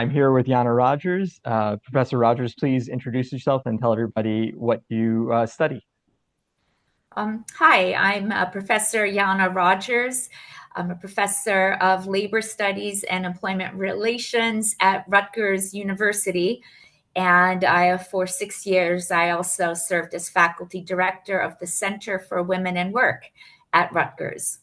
I'm here with Yana Rodgers. Professor Rodgers, please introduce yourself and tell everybody what you study. Hi, I'm Professor Yana Rodgers. I'm a professor of labor studies and employment relations at Rutgers University. And for 6 years, I also served as faculty director of the Center for Women and Work at Rutgers.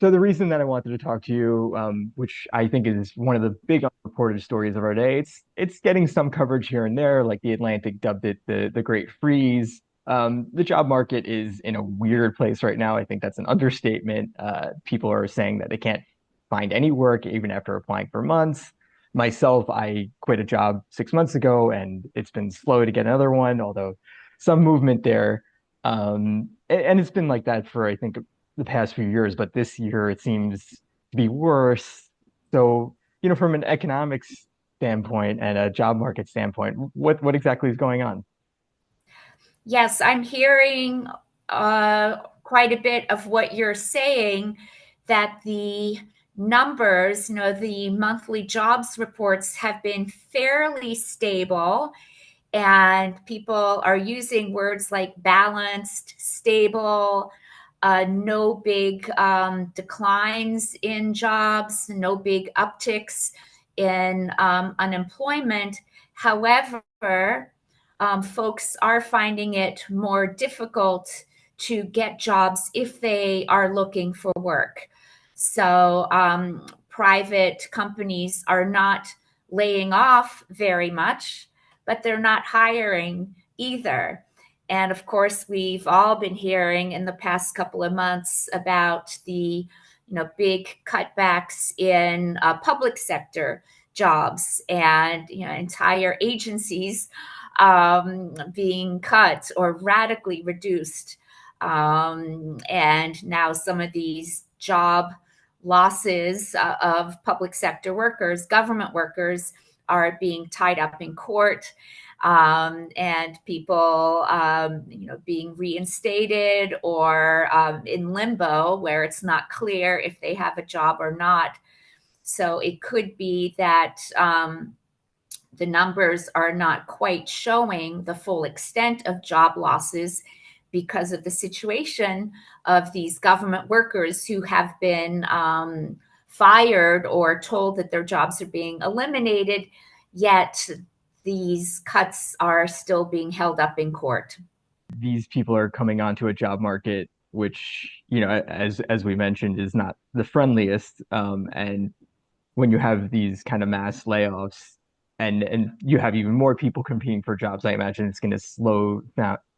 So the reason that I wanted to talk to you, which I think is one of the big unreported stories of our day, it's getting some coverage here and there, like the Atlantic dubbed it the Great Freeze. The job market is in a weird place right now. I think that's an understatement. People are saying that they can't find any work even after applying for months. Myself, I quit a job 6 months ago, and it's been slow to get another one, although some movement there. And it's been like that for I think the past few years, but this year it seems to be worse. So, from an economics standpoint and a job market standpoint, what exactly is going on? Yes, I'm hearing quite a bit of what you're saying, that the numbers, the monthly jobs reports have been fairly stable, and people are using words like balanced, stable, no big declines in jobs, no big upticks in unemployment. However, folks are finding it more difficult to get jobs if they are looking for work. So, private companies are not laying off very much, but they're not hiring either. And of course, we've all been hearing in the past couple of months about the big cutbacks in public sector jobs, and entire agencies being cut or radically reduced. And now some of these job losses of public sector workers, government workers, are being tied up in court, and people, being reinstated or in limbo where it's not clear if they have a job or not. So it could be that the numbers are not quite showing the full extent of job losses because of the situation of these government workers who have been fired or told that their jobs are being eliminated, yet these cuts are still being held up in court. These people are coming onto a job market, which, as we mentioned, is not the friendliest. And when you have these kind of mass layoffs and you have even more people competing for jobs, I imagine it's going to slow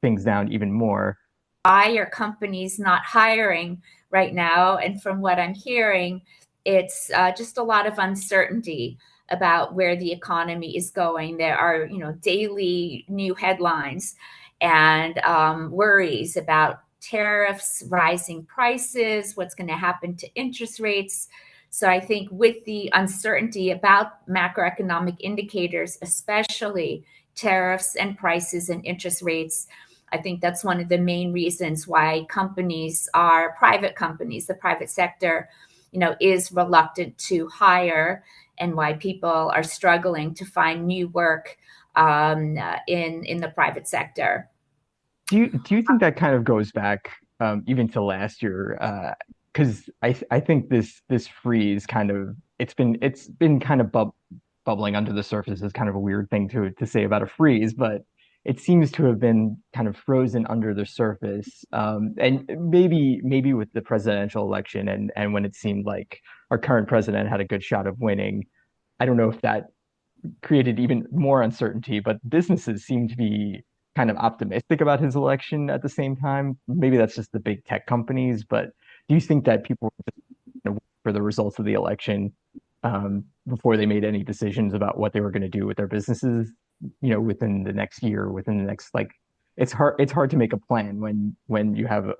things down even more. Why are companies not hiring right now? And from what I'm hearing, it's just a lot of uncertainty about where the economy is going. There are, daily new headlines and worries about tariffs, rising prices, what's going to happen to interest rates. So I think with the uncertainty about macroeconomic indicators, especially tariffs and prices and interest rates, I think that's one of the main reasons why private companies, the private sector, is reluctant to hire, and why people are struggling to find new work in the private sector. Do you think that kind of goes back even to last year? Because I think this freeze kind of it's been kind of bubbling under the surface is kind of a weird thing to say about a freeze, but it seems to have been kind of frozen under the surface. And maybe with the presidential election and when it seemed like our current president had a good shot of winning, I don't know if that created even more uncertainty, but businesses seem to be kind of optimistic about his election at the same time. Maybe that's just the big tech companies, but do you think that people were just waiting for the results of the election before they made any decisions about what they were going to do with their businesses, within the next year, within the next like it's hard to make a plan when you have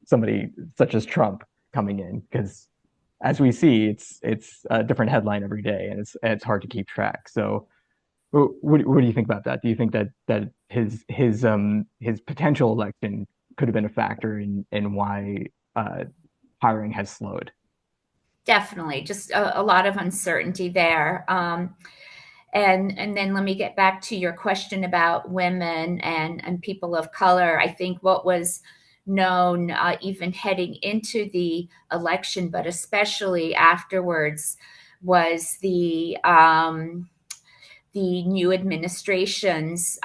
somebody such as Trump coming in because as we see, it's a different headline every day, and it's hard to keep track. So, what do you think about that? Do you think that his potential election could have been a factor in why hiring has slowed? Definitely, just a lot of uncertainty there. And then let me get back to your question about women and people of color. I think what was known even heading into the election, but especially afterwards, was the new administration's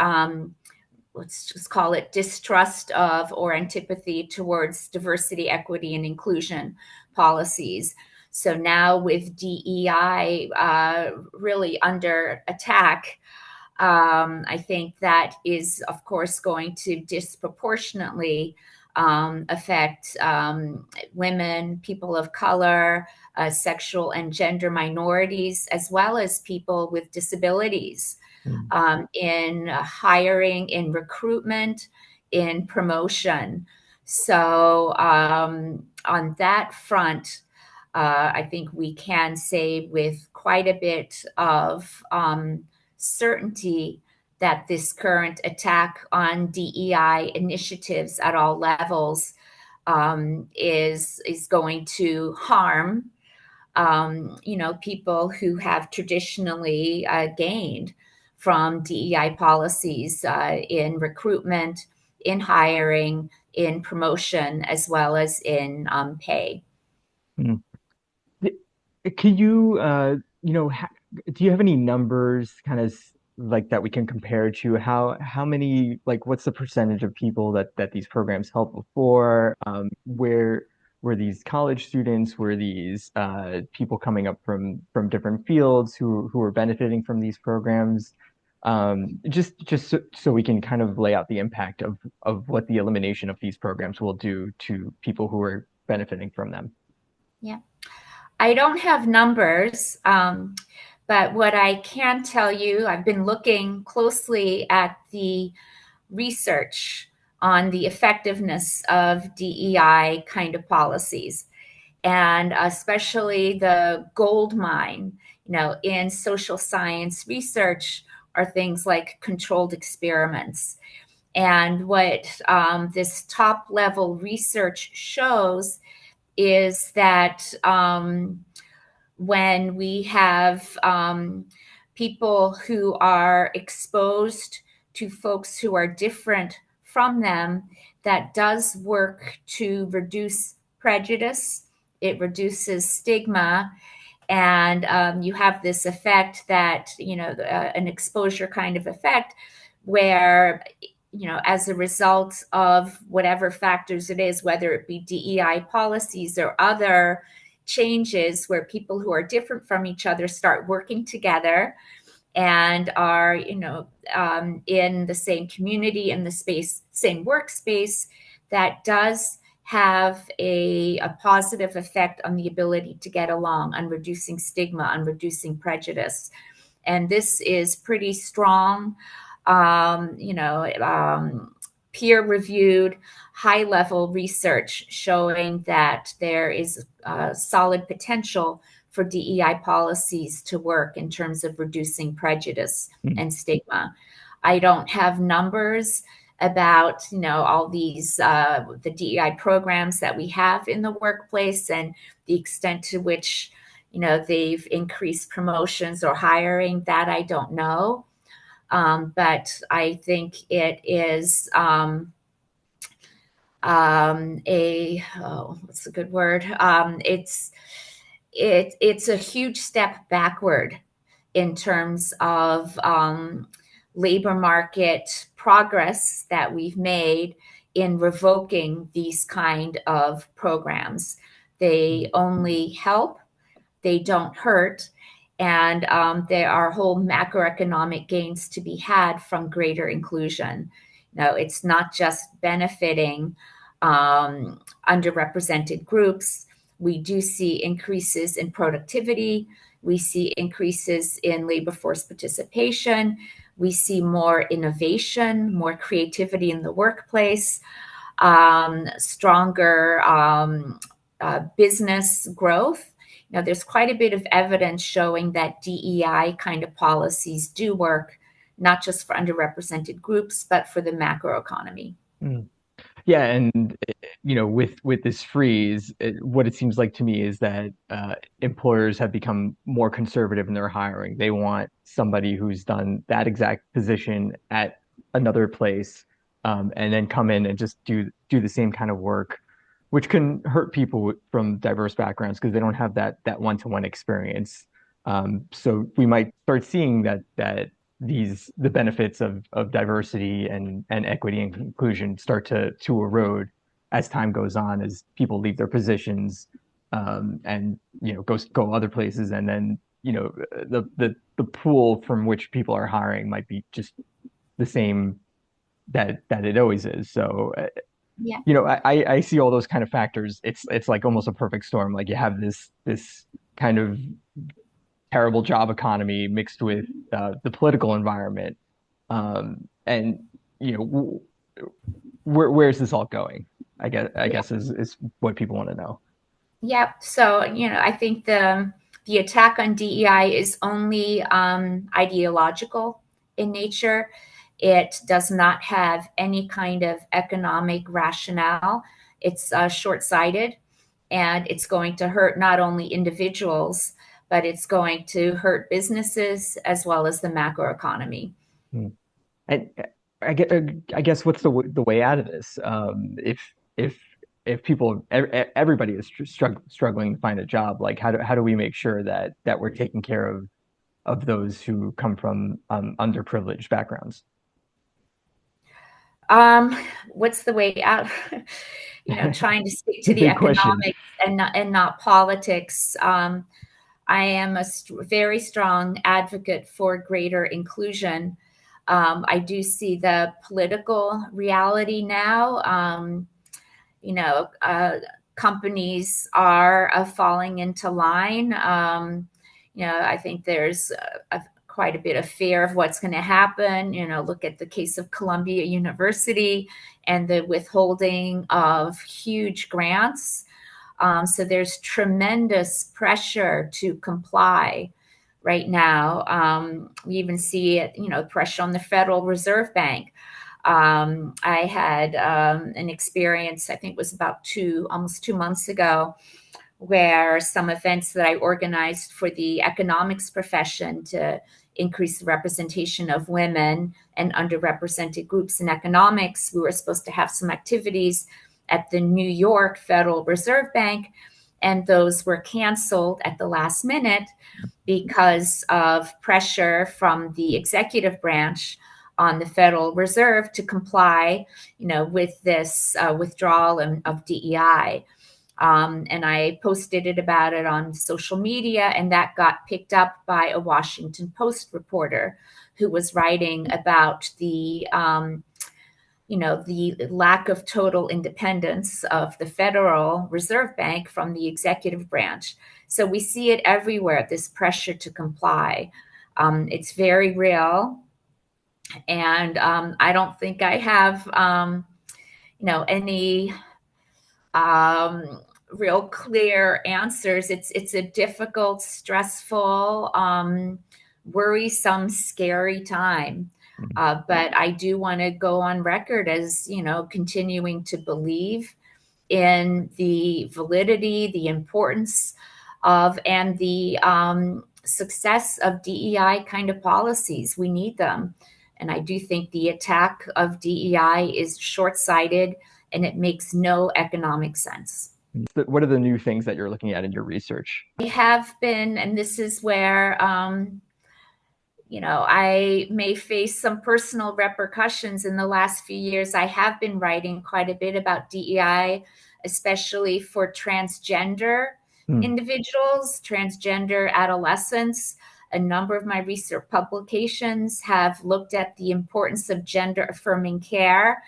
let's just call it distrust of or antipathy towards diversity, equity, and inclusion policies. So now with DEI really under attack, I think that is, of course, going to disproportionately affect women, people of color, sexual and gender minorities, as well as people with disabilities Mm. in hiring, in recruitment, in promotion. So, on that front, I think we can say with quite a bit of certainty that this current attack on DEI initiatives at all levels is going to harm people who have traditionally gained from DEI policies in recruitment, in hiring, in promotion, as well as in pay. Mm. Can you, do you have any numbers kind of like that we can compare to how many, like, what's the percentage of people that these programs help before? Where were these college students? Were these people coming up from different fields who were benefiting from these programs? Just so we can kind of lay out the impact of what the elimination of these programs will do to people who are benefiting from them. Yeah. I don't have numbers, but what I can tell you, I've been looking closely at the research on the effectiveness of DEI kind of policies, and especially the gold mine, in social science research are things like controlled experiments. And what this top level research shows is that when we have people who are exposed to folks who are different from them, that does work to reduce prejudice. It reduces stigma. And you have this effect that, an exposure kind of effect where, as a result of whatever factors it is, whether it be DEI policies or other changes where people who are different from each other start working together and are, in the same community, in the same workspace, that does have a positive effect on the ability to get along, on reducing stigma, on reducing prejudice. And this is pretty strong, peer reviewed, high level research showing that there is solid potential for DEI policies to work in terms of reducing prejudice Mm. and stigma. I don't have numbers about all these the DEI programs that we have in the workplace and the extent to which they've increased promotions or hiring. That I don't know, but I think it is what's a good word? It's a huge step backward in terms of labor market progress that we've made in revoking these kind of programs. They only help, they don't hurt, and there are whole macroeconomic gains to be had from greater inclusion. Now, it's not just benefiting underrepresented groups. We do see increases in productivity. We see increases in labor force participation. We see more innovation, more creativity in the workplace, stronger business growth. Now, there's quite a bit of evidence showing that DEI kind of policies do work, not just for underrepresented groups, but for the macroeconomy. Mm. Yeah, and with this freeze, what it seems like to me is that employers have become more conservative in their hiring. They want somebody who's done that exact position at another place, and then come in and just do the same kind of work, which can hurt people from diverse backgrounds because they don't have that one-to-one experience. So we might start seeing that the benefits of diversity and equity and inclusion start to erode as time goes on, as people leave their positions, and go other places, and then the pool from which people are hiring might be just the same that it always is. So Yeah. I see all those kind of factors. It's like almost a perfect storm. Like you have this kind of terrible job economy mixed with the political environment, and where's this all going? I guess is what people want to know. Yeah. So, I think the attack on DEI is only ideological in nature. It does not have any kind of economic rationale. It's short-sighted, and it's going to hurt not only individuals, but it's going to hurt businesses as well as the macroeconomy. Hmm. And I guess what's the way out of this? If if people everybody is struggling to find a job, like how do we make sure that we're taking care of those who come from underprivileged backgrounds? Um, what's the way out? Trying to stick It's a to the big question. economics and not politics. I am a very strong advocate for greater inclusion. I do see the political reality now. You know, uh, Companies are falling into line. I think there's quite a bit of fear of what's going to happen. Look at the case of Columbia University and the withholding of huge grants. So there's tremendous pressure to comply right now. We even see it, pressure on the Federal Reserve Bank. I had an experience, I think it was about almost 2 months ago, where some events that I organized for the economics profession to increase the representation of women and underrepresented groups in economics, we were supposed to have some activities at the New York Federal Reserve Bank, and those were canceled at the last minute because of pressure from the executive branch on the Federal Reserve to comply, with this withdrawal of DEI. And I posted about it on social media, and that got picked up by a Washington Post reporter who was writing about the lack of total independence of the Federal Reserve Bank from the executive branch. So we see it everywhere, this pressure to comply. It's very real. And I don't think I have, any real clear answers. It's a difficult, stressful, worrisome, scary time. But I do want to go on record as continuing to believe in the validity, the importance of, and the success of DEI kind of policies. We need them. And I do think the attack of DEI is short sighted and it makes no economic sense. What are the new things that you're looking at in your research? I have been, and this is where, I may face some personal repercussions in the last few years. I have been writing quite a bit about DEI, especially for transgender Hmm. individuals, transgender adolescents. A number of my research publications have looked at the importance of gender affirming care.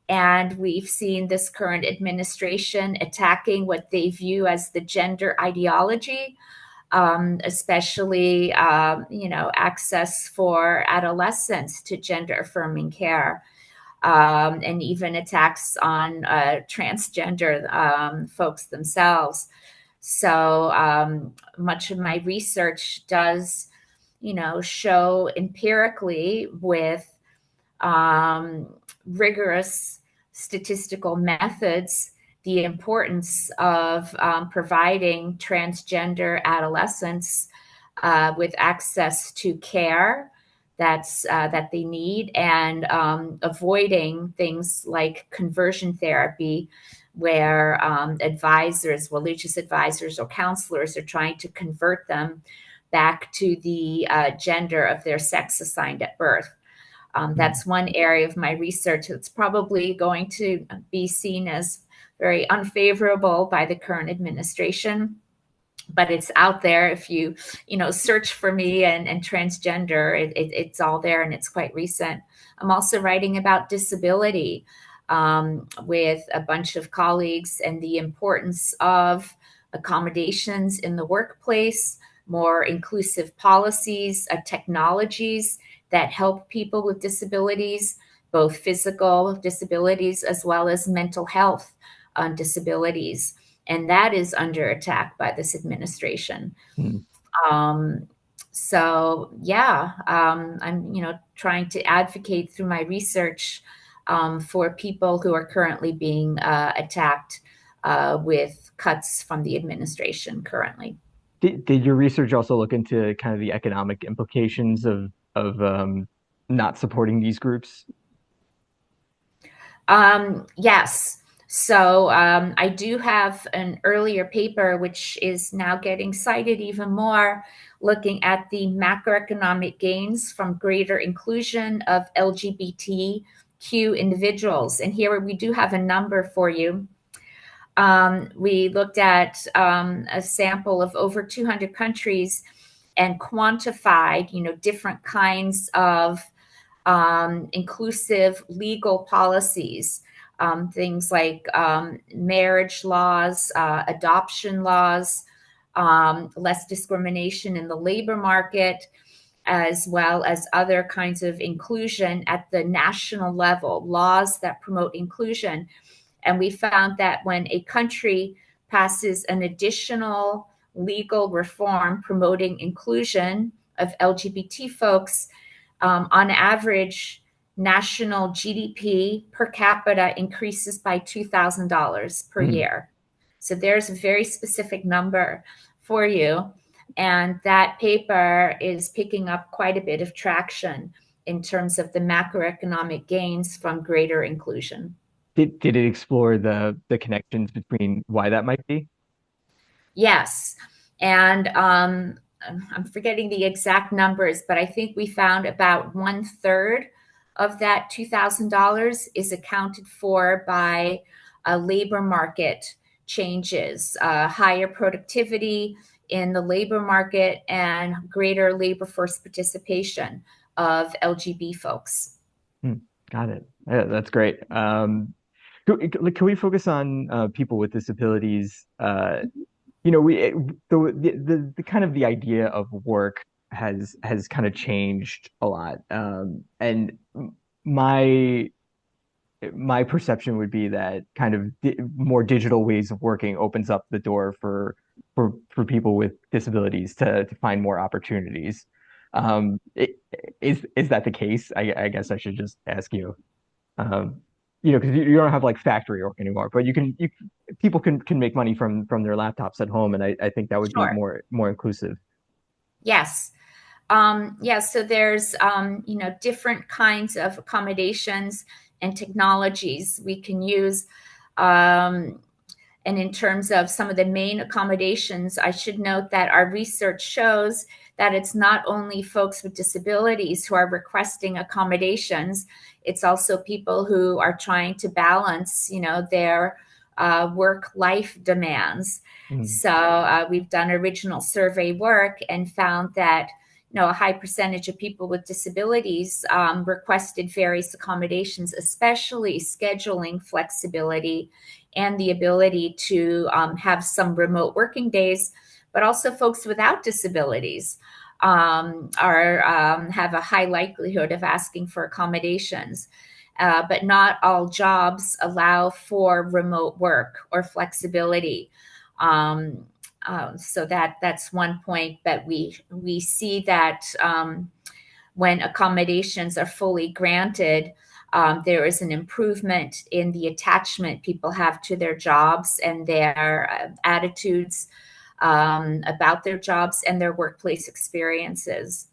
And we've seen this current administration attacking what they view as the gender ideology, especially, access for adolescents to gender affirming care, and even attacks on transgender folks themselves. So much of my research does, show empirically with rigorous statistical methods the importance of providing transgender adolescents with access to care that they need, and avoiding things like conversion therapy, where religious advisors or counselors are trying to convert them back to the gender of their sex assigned at birth. Mm. That's one area of my research that's probably going to be seen as very unfavorable by the current administration, but it's out there. If you search for me and transgender, it's all there, and it's quite recent. I'm also writing about disability with a bunch of colleagues, and the importance of accommodations in the workplace, more inclusive policies, technologies that help people with disabilities, both physical disabilities as well as mental health disabilities, and that is under attack by this administration. Mm. Um, so yeah, I'm trying to advocate through my research for people who are currently being attacked with cuts from the administration currently. Did your research also look into kind of the economic implications of not supporting these groups? Yes. So I do have an earlier paper, which is now getting cited even more, looking at the macroeconomic gains from greater inclusion of LGBTQ individuals. And here we do have a number for you. We looked at a sample of over 200 countries and quantified, different kinds of inclusive legal policies, things like marriage laws, adoption laws, less discrimination in the labor market, as well as other kinds of inclusion at the national level, laws that promote inclusion. And we found that when a country passes an additional legal reform promoting inclusion of LGBT folks, on average, national GDP per capita increases by $2,000 per Mm. year. So there's a very specific number for you. And that paper is picking up quite a bit of traction in terms of the macroeconomic gains from greater inclusion. Did it explore the connections between why that might be? Yes. And I'm forgetting the exact numbers, but I think we found about one third of that $2,000 is accounted for by labor market changes, higher productivity in the labor market, and greater labor force participation of LGB folks. Hmm, got it. Yeah, that's great. Can we focus on people with disabilities? The kind of the idea of work has kind of changed a lot. And my my perception would be that kind of di more digital ways of working opens up the door for people with disabilities to find more opportunities. Is that the case? I guess I should just ask you. Um, because you don't have like factory work anymore, but people can make money from their laptops at home, and I think that would be Sure. more inclusive. Yes. So there's different kinds of accommodations and technologies we can use. Um, and in terms of some of the main accommodations, I should note that our research shows that it's not only folks with disabilities who are requesting accommodations, it's also people who are trying to balance, their work-life demands. Mm. So we've done original survey work and found that a high percentage of people with disabilities requested various accommodations, especially scheduling flexibility and the ability to have some remote working days, but also folks without disabilities have a high likelihood of asking for accommodations. But not all jobs allow for remote work or flexibility. So that's one point that we see that when accommodations are fully granted, there is an improvement in the attachment people have to their jobs and their attitudes about their jobs and their workplace experiences.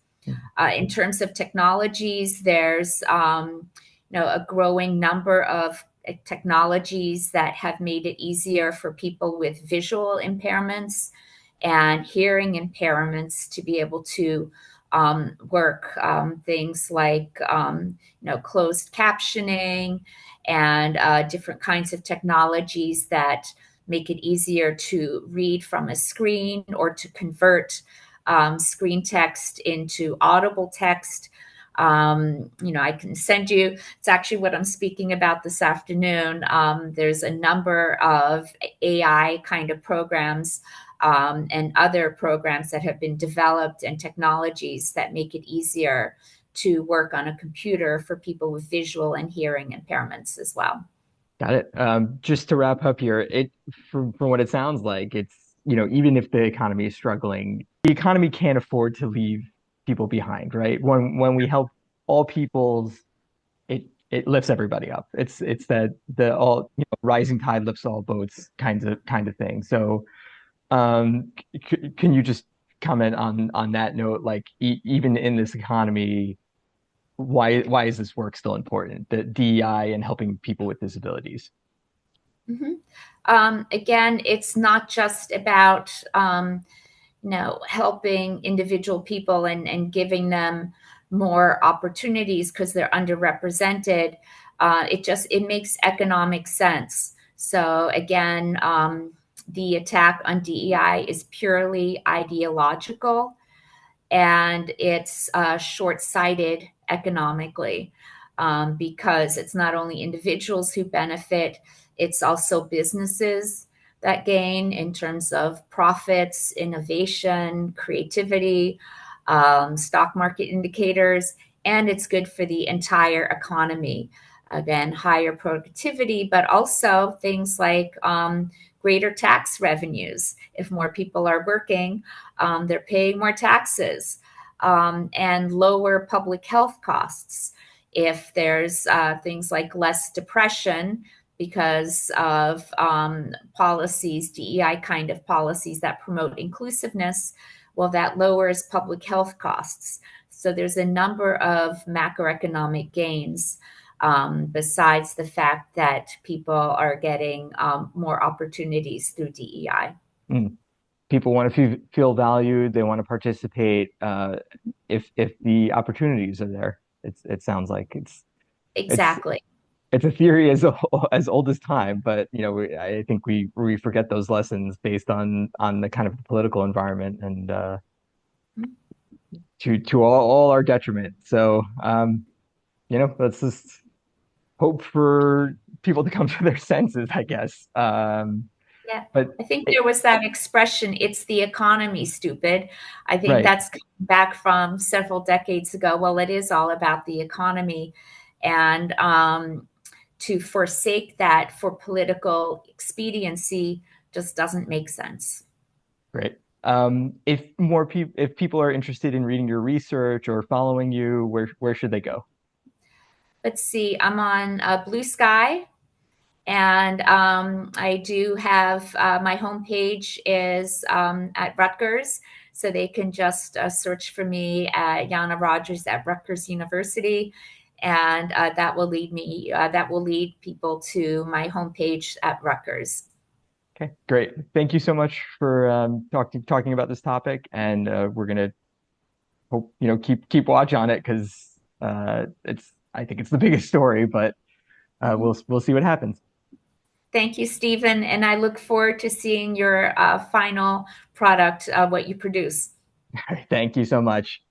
In terms of technologies, there's a growing number of technologies that have made it easier for people with visual impairments and hearing impairments to be able to work. Things like closed captioning and different kinds of technologies that make it easier to read from a screen or to convert screen text into audible text. I can send you, it's actually what I'm speaking about this afternoon. There's a number of AI kind of programs and other programs that have been developed and technologies that make it easier to work on a computer for people with visual and hearing impairments as well. Got it. Just to wrap up here, from what it sounds like, it's, even if the economy is struggling, the economy can't afford to leave people behind, right? When we help all peoples, it lifts everybody up. It's that the all, rising tide lifts all boats kind of thing. So, can you just comment on that note, like even in this economy, why is this work still important? The DEI and helping people with disabilities. Mm-hmm. Again, it's not just about helping individual people and giving them more opportunities because they're underrepresented. It makes economic sense. So again, the attack on DEI is purely ideological and it's short-sighted economically because it's not only individuals who benefit, it's also businesses that gain in terms of profits, innovation, creativity, stock market indicators, and it's good for the entire economy. Again, higher productivity, but also things like greater tax revenues. If more people are working, they're paying more taxes and lower public health costs. If there's things like less depression because of policies, DEI kind of policies that promote inclusiveness, well, that lowers public health costs. So there's a number of macroeconomic gains besides the fact that people are getting more opportunities through DEI. Mm. People want to feel valued. They want to participate. If the opportunities are there, it sounds like it's Exactly. it's a theory as old as time. But I think we forget those lessons based on the kind of political environment and to all our detriment. So let's just hope for people to come to their senses, I guess. Yeah. But I think it, there was that expression, it's the economy, stupid. I think right. that's back from several decades ago. Well, it is all about the economy. And to forsake that for political expediency just doesn't make sense. Great. If people are interested in reading your research or following you, where should they go? Let's see, I'm on Blue Sky. And I do have my homepage is at Rutgers. So they can just search for me at Yana Rodgers at Rutgers University. And that will lead people to my homepage at Rutgers. Okay, great. Thank you so much for talking about this topic, and we're gonna hope keep watch on it because it's I think it's the biggest story, but Mhm. we'll see what happens. Thank you, Stephen. And I look forward to seeing your final product, what you produce. Thank you so much.